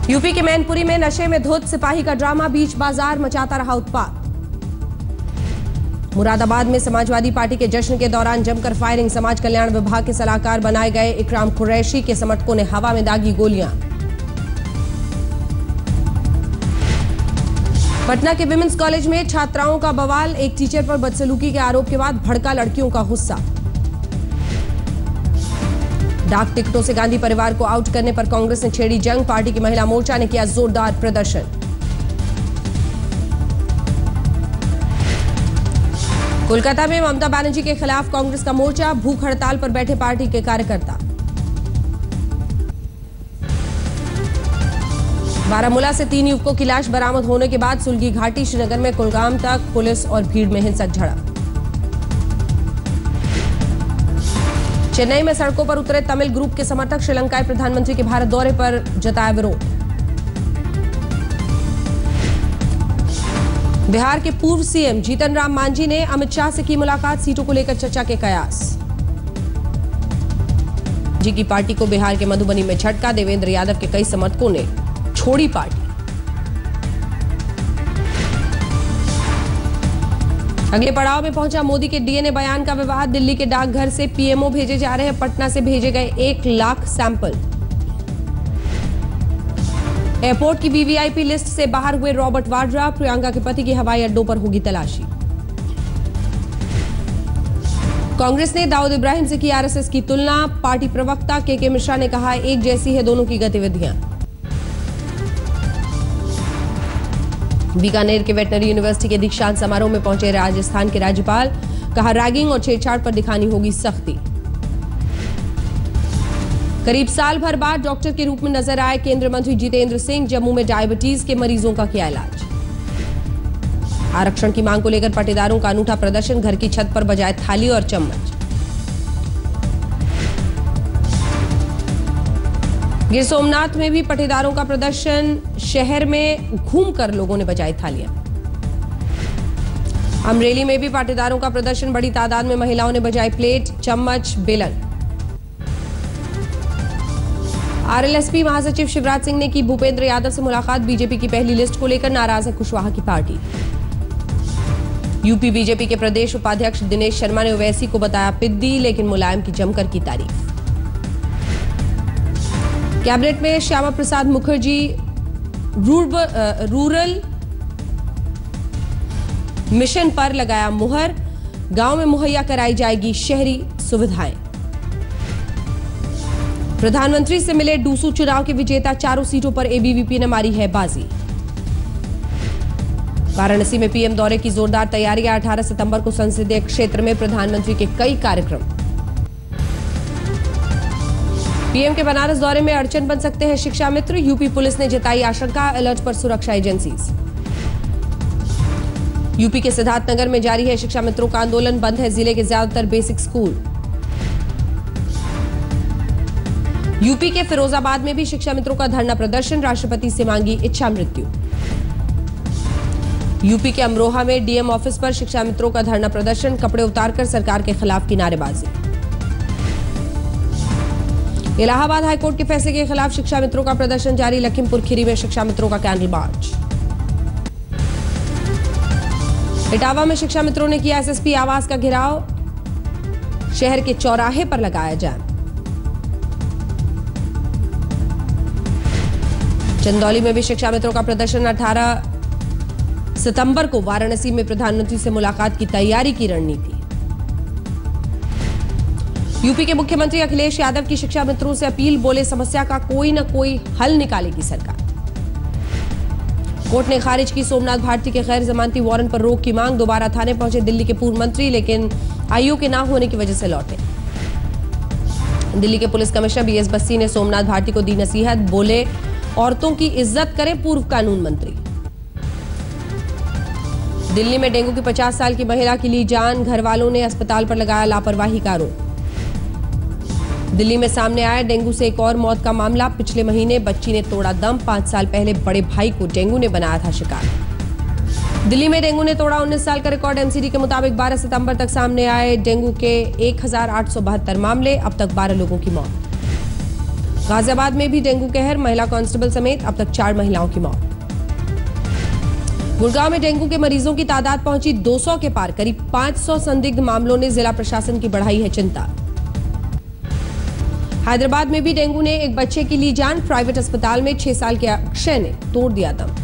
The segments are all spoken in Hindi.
यूपी के मैनपुरी में नशे में धुत सिपाही का ड्रामा, बीच बाजार मचाता रहा उत्पात। मुरादाबाद में समाजवादी पार्टी के जश्न के दौरान जमकर फायरिंग, समाज कल्याण विभाग के सलाहकार बनाए गए इकराम कुरैशी के समर्थकों ने हवा में दागी गोलियां। पटना के विमेंस कॉलेज में छात्राओं का बवाल, एक टीचर पर बदसलूकी के आरोप के बाद भड़का लड़कियों का गुस्सा। डाक टिकटों से गांधी परिवार को आउट करने पर कांग्रेस ने छेड़ी जंग, पार्टी की महिला मोर्चा ने किया जोरदार प्रदर्शन। कोलकाता में ममता बनर्जी के खिलाफ कांग्रेस का मोर्चा, भूख हड़ताल पर बैठे पार्टी के कार्यकर्ता। बारामूला से 3 युवकों की लाश बरामद होने के बाद सुलगी घाटी, श्रीनगर में कुलगाम तक पुलिस और भीड़ में हिंसक झड़प। चेन्नई में सड़कों पर उतरे तमिल ग्रुप के समर्थक, श्रीलंकाई प्रधानमंत्री के भारत दौरे पर जताया विरोध। बिहार के पूर्व सीएम जीतन राम मांझी ने अमित शाह से की मुलाकात, सीटों को लेकर चर्चा के कयास। जी की पार्टी को बिहार के मधुबनी में झटका, देवेंद्र यादव के कई समर्थकों ने छोड़ी पार्टी। अगले पड़ाव में पहुंचा मोदी के डीएनए बयान का विवाद, दिल्ली के डाकघर से पीएमओ भेजे जा रहे हैं, पटना से भेजे गए 1 लाख सैंपल। एयरपोर्ट की वीवीआईपी लिस्ट से बाहर हुए रॉबर्ट वाड्रा, प्रियंका के पति की हवाई अड्डों पर होगी तलाशी। कांग्रेस ने दाऊद इब्राहिम से की आरएसएस की तुलना, पार्टी प्रवक्ता के मिश्रा ने कहा एक जैसी है दोनों की गतिविधियां। बीकानेर के वेटनरी यूनिवर्सिटी के दीक्षांत समारोह में पहुंचे राजस्थान के राज्यपाल, कहा रैगिंग और छेड़छाड़ पर दिखानी होगी सख्ती। करीब साल भर बाद डॉक्टर के रूप में नजर आए केंद्रीय मंत्री जितेंद्र सिंह, जम्मू में डायबिटीज के मरीजों का किया इलाज। आरक्षण की मांग को लेकर पाटीदारों का अनूठा प्रदर्शन, घर की छत पर बजाए थाली और चम्मच। गिर सोमनाथ में भी पाटीदारों का प्रदर्शन, शहर में घूमकर लोगों ने बजाई थालियां। अमरेली में भी पाटीदारों का प्रदर्शन, बड़ी तादाद में महिलाओं ने बजाई प्लेट, चम्मच, बेलन। आरएलएसपी महासचिव शिवराज सिंह ने की भूपेंद्र यादव से मुलाकात, बीजेपी की पहली लिस्ट को लेकर नाराज है कुशवाहा की पार्टी। यूपी बीजेपी के प्रदेश उपाध्यक्ष दिनेश शर्मा ने ओवैसी को बताया पिद्दी, लेकिन मुलायम की जमकर की तारीफ। कैबिनेट में श्यामा प्रसाद मुखर्जी रूरल मिशन पर लगाया मुहर, गांव में मुहैया कराई जाएगी शहरी सुविधाएं। प्रधानमंत्री से मिले डूसू चुनाव के विजेता, चारों सीटों पर एबीवीपी ने मारी है बाजी। वाराणसी में पीएम दौरे की जोरदार तैयारियां, 18 सितंबर को संसदीय क्षेत्र में प्रधानमंत्री के कई कार्यक्रम। पीएम के बनारस दौरे में अड़चन बन सकते हैं शिक्षा मित्र, यूपी पुलिस ने जताई आशंका, अलर्ट पर सुरक्षा एजेंसीज। यूपी के सिद्धार्थनगर में जारी है शिक्षा मित्रों का आंदोलन, बंद है जिले के ज्यादातर बेसिक स्कूल। यूपी के फिरोजाबाद में भी शिक्षा मित्रों का धरना प्रदर्शन, राष्ट्रपति से मांगी इच्छा मृत्यु। यूपी के अमरोहा में डीएम ऑफिस पर शिक्षा मित्रों का धरना प्रदर्शन, कपड़े उतारकर सरकार के खिलाफ की नारेबाजी। इलाहाबाद हाईकोर्ट के फैसले के खिलाफ शिक्षा मित्रों का प्रदर्शन जारी, लखीमपुर खीरी में शिक्षा मित्रों का कैंडल मार्च। इटावा में शिक्षा मित्रों ने किया एसएसपी आवास का घेराव, शहर के चौराहे पर लगाया जैम। चंदौली में भी शिक्षा मित्रों का प्रदर्शन, 18 सितंबर को वाराणसी में प्रधानमंत्री से मुलाकात की तैयारी की रणनीति। यूपी के मुख्यमंत्री अखिलेश यादव की शिक्षा मित्रों से अपील, बोले समस्या का कोई न कोई हल निकालेगी सरकार। कोर्ट ने खारिज की सोमनाथ भारती के गैर जमानती वारंट पर रोक की मांग, दोबारा थाने पहुंचे दिल्ली के पूर्व मंत्री, लेकिन आयु के ना होने की वजह से लौटे। दिल्ली के पुलिस कमिश्नर बीएस बस्सी ने सोमनाथ भारती को दी नसीहत, बोले औरतों की इज्जत करें पूर्व कानून मंत्री। दिल्ली में डेंगू की 50 साल की महिला की ली जान, घर वालों ने अस्पताल पर लगाया लापरवाही का आरोप। दिल्ली में सामने आया डेंगू से एक और मौत का मामला, पिछले महीने बच्ची ने तोड़ा दम, 5 साल पहले बड़े भाई को डेंगू ने बनाया था शिकार। दिल्ली में डेंगू ने तोड़ा 19 साल का रिकॉर्ड, एमसीडी के मुताबिक 12 सितंबर तक सामने आए डेंगू के 1872 मामले, अब तक 12 लोगों की मौत। गाजियाबाद में भी डेंगू कहर, महिला कांस्टेबल समेत अब तक 4 महिलाओं की मौत। गुड़गांव में डेंगू के मरीजों की तादाद पहुंची 200 के पार, करीब 500 संदिग्ध मामलों ने जिला प्रशासन की बढ़ाई है चिंता। हैदराबाद में भी डेंगू ने एक बच्चे की ली जान, प्राइवेट अस्पताल में 6 साल के अक्षय ने तोड़ दिया दम।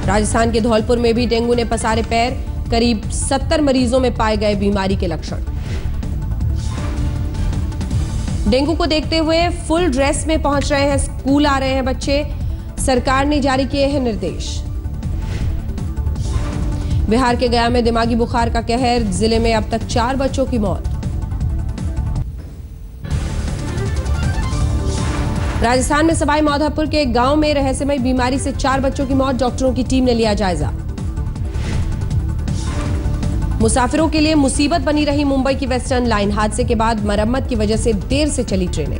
राजस्थान के धौलपुर में भी डेंगू ने पसारे पैर, करीब 70 मरीजों में पाए गए बीमारी के लक्षण। डेंगू को देखते हुए फुल ड्रेस में पहुंच रहे हैं, स्कूल आ रहे हैं बच्चे, सरकार ने जारी किए हैं निर्देश। बिहार के गया में दिमागी बुखार का कहर, जिले में अब तक 4 बच्चों की मौत। राजस्थान में सवाई माधोपुर के एक गांव में रहस्यमय बीमारी से 4 बच्चों की मौत, डॉक्टरों की टीम ने लिया जायजा। मुसाफिरों के लिए मुसीबत बनी रही मुंबई की वेस्टर्न लाइन, हादसे के बाद मरम्मत की वजह से देर से चली ट्रेनें।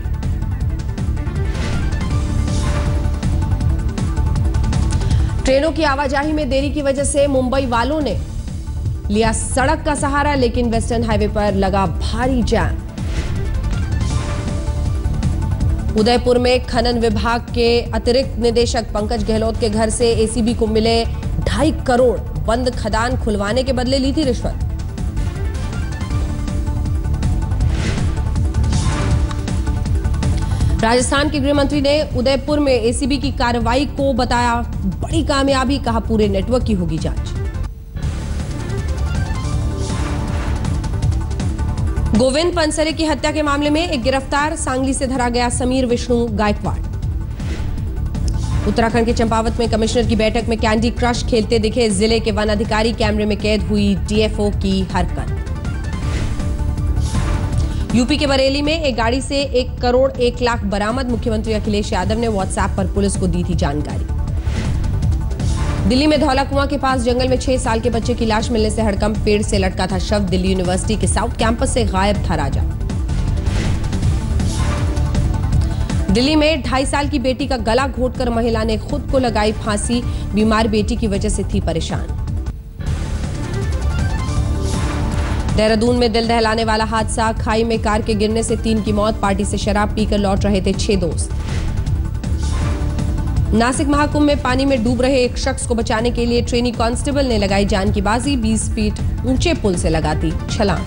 ट्रेनों की आवाजाही में देरी की वजह से मुंबई वालों ने लिया सड़क का सहारा, लेकिन वेस्टर्न हाईवे पर लगा भारी जाम। उदयपुर में खनन विभाग के अतिरिक्त निदेशक पंकज गहलोत के घर से एसीबी को मिले 2.5 करोड़, बंद खदान खुलवाने के बदले ली थी रिश्वत। राजस्थान के गृह मंत्री ने उदयपुर में एसीबी की कार्रवाई को बताया बड़ी कामयाबी, कहा पूरे नेटवर्क की होगी जांच। गोविंद पनसरे की हत्या के मामले में एक गिरफ्तार, सांगली से धरा गया समीर विष्णु गायकवाड़। उत्तराखंड के चंपावत में कमिश्नर की बैठक में कैंडी क्रश खेलते दिखे जिले के वन अधिकारी, कैमरे में कैद हुई डीएफओ की हरकत। यूपी के बरेली में एक गाड़ी से 1 करोड़ 1 लाख बरामद, मुख्यमंत्री अखिलेश यादव ने व्हाट्सएप पर पुलिस को दी थी जानकारी। दिल्ली में धौला कुआं के पास जंगल में 6 साल के बच्चे की लाश मिलने से हड़कंप, पेड़ से लटका था शव, दिल्ली यूनिवर्सिटी के साउथ कैंपस से गायब था राजा। दिल्ली में 2.5 साल की बेटी का गला घोंटकर महिला ने खुद को लगाई फांसी, बीमार बेटी की वजह से थी परेशान। देहरादून में दिल दहलाने वाला हादसा, खाई में कार के गिरने से 3 की मौत, पार्टी से शराब पीकर लौट रहे थे 6 दोस्त। नासिक महाकुंभ में पानी में डूब रहे एक शख्स को बचाने के लिए ट्रेनी कांस्टेबल ने लगाई जान की बाजी, 20 फीट ऊंचे पुल से लगाती छलांग।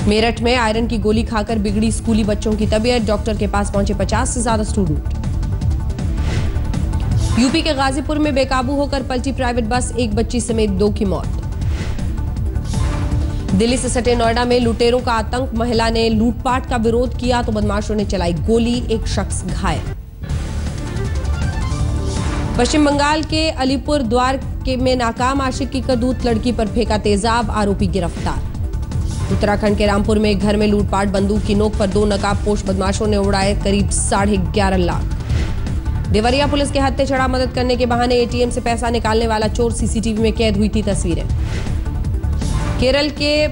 मेरठ में आयरन की गोली खाकर बिगड़ी स्कूली बच्चों की तबीयत, डॉक्टर के पास पहुंचे 50 से ज्यादा स्टूडेंट। यूपी के गाजीपुर में बेकाबू होकर पलटी प्राइवेट बस, 1 बच्ची समेत 2 की मौत। दिल्ली से सटे नोएडा में लुटेरों का आतंक, महिला ने लूटपाट का विरोध किया तो बदमाशों ने चलाई गोली, 1 शख्स घायल। पश्चिम बंगाल के अलीपुर द्वार में नाकाम आशिक की करतूत, लड़की पर फेंका तेजाब, आरोपी गिरफ्तार। उत्तराखंड के रामपुर में एक घर में लूटपाट, बंदूक की नोक पर 2 नकाबपोश बदमाशों ने उड़ाए करीब 11.5 लाख। देवरिया पुलिस के हत्थे चढ़ा मदद करने के बहाने एटीएम से पैसा निकालने वाला चोर, सीसीटीवी में कैद हुई थी तस्वीरें। केरल के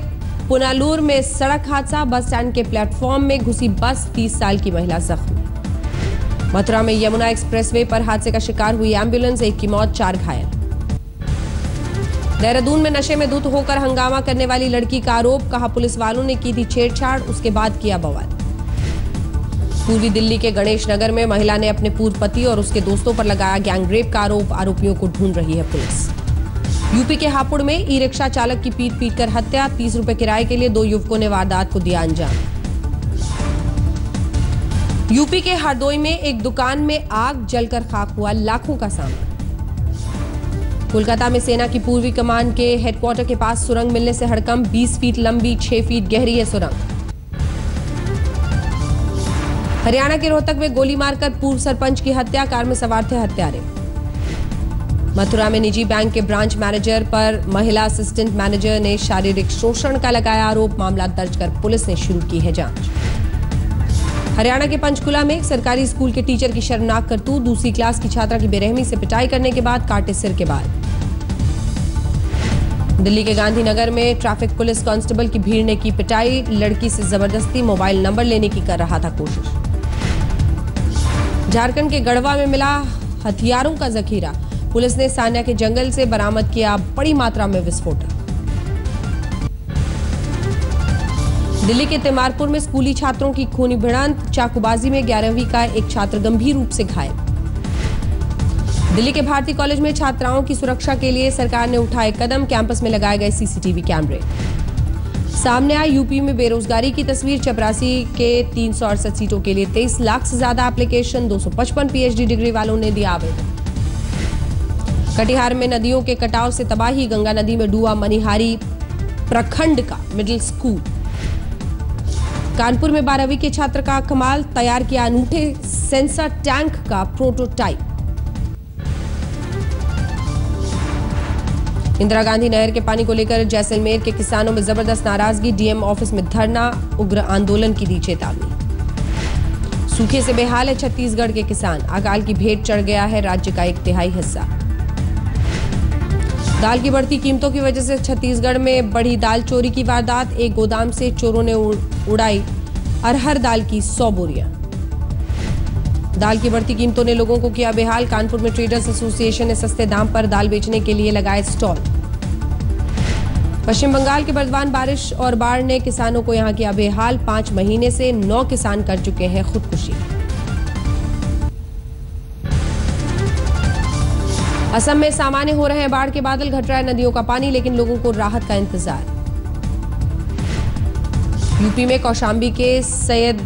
पुनालूर में सड़क हादसा, बस स्टैंड के प्लेटफॉर्म में घुसी बस, 30 साल की महिला जख्मी। मथुरा में यमुना एक्सप्रेसवे पर हादसे का शिकार हुई एम्बुलेंस, 1 की मौत, 4 घायल। देहरादून में नशे में धुत होकर हंगामा करने वाली लड़की का आरोप, कहा पुलिस वालों ने की थी छेड़छाड़, उसके बाद किया बवाल। पूर्वी दिल्ली के गणेश नगर में महिला ने अपने पूर्व पति और उसके दोस्तों पर लगाया गैंगरेप का आरोप, आरोपियों को ढूंढ रही है पुलिस। यूपी के हापुड़ में ई रिक्शा चालक की पीट कर हत्या, 30 रुपए किराए के लिए 2 युवकों ने वारदात को दिया अंजाम। यूपी के हरदोई में एक दुकान में आग, जलकर खाक हुआ लाखों का सामान। कोलकाता में सेना की पूर्वी कमान के हेडक्वार्टर के पास सुरंग मिलने से हड़कंप, 20 फीट लंबी, 6 फीट गहरी है सुरंग। हरियाणा के रोहतक में गोली मारकर पूर्व सरपंच की हत्या, कार में सवार थे हत्यारे। मथुरा में निजी बैंक के ब्रांच मैनेजर पर महिला असिस्टेंट मैनेजर ने शारीरिक शोषण का लगाया आरोप, मामला दर्ज कर पुलिस ने शुरू की है जांच। हरियाणा के पंचकुला में एक सरकारी स्कूल के टीचर की शर्मनाक करतूत, 2री क्लास की छात्रा की बेरहमी से पिटाई करने के बाद काटे सिर के बाल। दिल्ली के गांधीनगर में ट्रैफिक पुलिस कांस्टेबल की भीड़ ने की पिटाई, लड़की से जबरदस्ती मोबाइल नंबर लेने की कर रहा था कोशिश। झारखंड के गढ़वा में मिला हथियारों का जखीरा, पुलिस ने सान्या के जंगल से बरामद किया बड़ी मात्रा में विस्फोटक। दिल्ली के तिमारपुर में स्कूली छात्रों की खूनी भिड़ंत, चाकूबाजी में 11वीं का एक छात्र गंभीर रूप से घायल। दिल्ली के भारती कॉलेज में छात्राओं की सुरक्षा के लिए सरकार ने उठाए कदम, कैंपस में लगाए गए सीसीटीवी कैमरे। सामने आई यूपी में बेरोजगारी की तस्वीर, चपरासी के 368 सीटों के लिए 23 लाख से ज्यादा एप्लीकेशन, 255 पीएचडी डिग्री वालों ने दिया आवेदन। कटिहार में नदियों के कटाव से तबाही, गंगा नदी में डूबा मनिहारी प्रखंड का मिडिल स्कूल। कानपुर में 12वीं के छात्र का कमाल, तैयार किया अनूठे सेंसर टैंक का प्रोटोटाइप। इंदिरा गांधी नहर के पानी को लेकर जैसलमेर के किसानों में जबरदस्त नाराजगी, डीएम ऑफिस में धरना, उग्र आंदोलन की दी चेतावनी। सूखे से बेहाल है छत्तीसगढ़ के किसान, अकाल की भेंट चढ़ गया है राज्य का 1/3 हिस्सा। दाल की बढ़ती कीमतों की वजह से छत्तीसगढ़ में बढ़ी दाल चोरी की वारदात, एक गोदाम से चोरों ने उड़ाई अरहर दाल की 100 बोरियां। दाल की बढ़ती कीमतों ने लोगों को किया बेहाल, कानपुर में ट्रेडर्स एसोसिएशन ने सस्ते दाम पर दाल बेचने के लिए लगाए स्टॉल। पश्चिम बंगाल के बर्दवान बारिश और बाढ़ ने किसानों को यहां किया बेहाल, 5 महीने से 9 किसान कर चुके हैं खुदकुशी। असम में सामान्य हो रहे हैं बाढ़ के बादल, घट रहा है नदियों का पानी, लेकिन लोगों को राहत का इंतजार। यूपी में कौशाम्बी के सैयद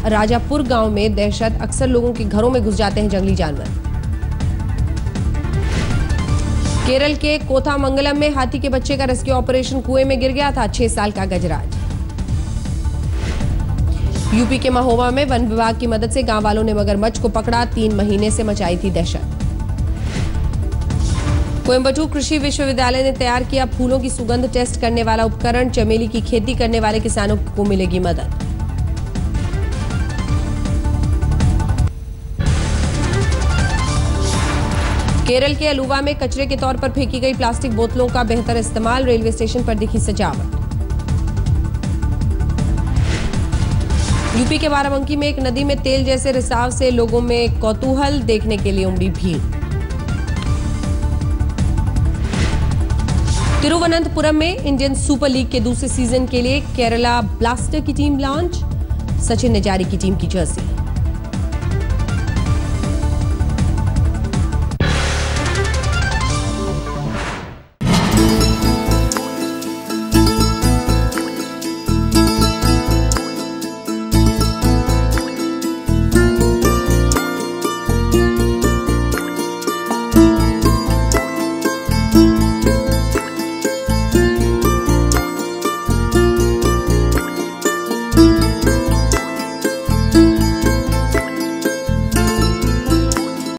राजापुर गांव में दहशत, अक्सर लोगों के घरों में घुस जाते हैं जंगली जानवर। केरल के कोथामंगलम में हाथी के बच्चे का रेस्क्यू ऑपरेशन, कुएं में गिर गया था 6 साल का गजराज। यूपी के महोबा में वन विभाग की मदद से गांव वालों ने मगरमच्छ को पकड़ा, 3 महीने से मचाई थी दहशत। कोयम्बटूर कृषि विश्वविद्यालय ने तैयार किया फूलों की सुगंध टेस्ट करने वाला उपकरण, चमेली की खेती करने वाले किसानों को मिलेगी मदद। केरल के अलुवा में कचरे के तौर पर फेंकी गई प्लास्टिक बोतलों का बेहतर इस्तेमाल, रेलवे स्टेशन पर दिखी सजावट। यूपी के बाराबंकी में एक नदी में तेल जैसे रिसाव से लोगों में कौतूहल, देखने के लिए उमड़ी भीड़। तिरुवनंतपुरम में इंडियन सुपर लीग के दूसरे सीजन के लिए केरला ब्लास्टर की टीम लॉन्च, सचिन ने जारी की टीम की जर्सी।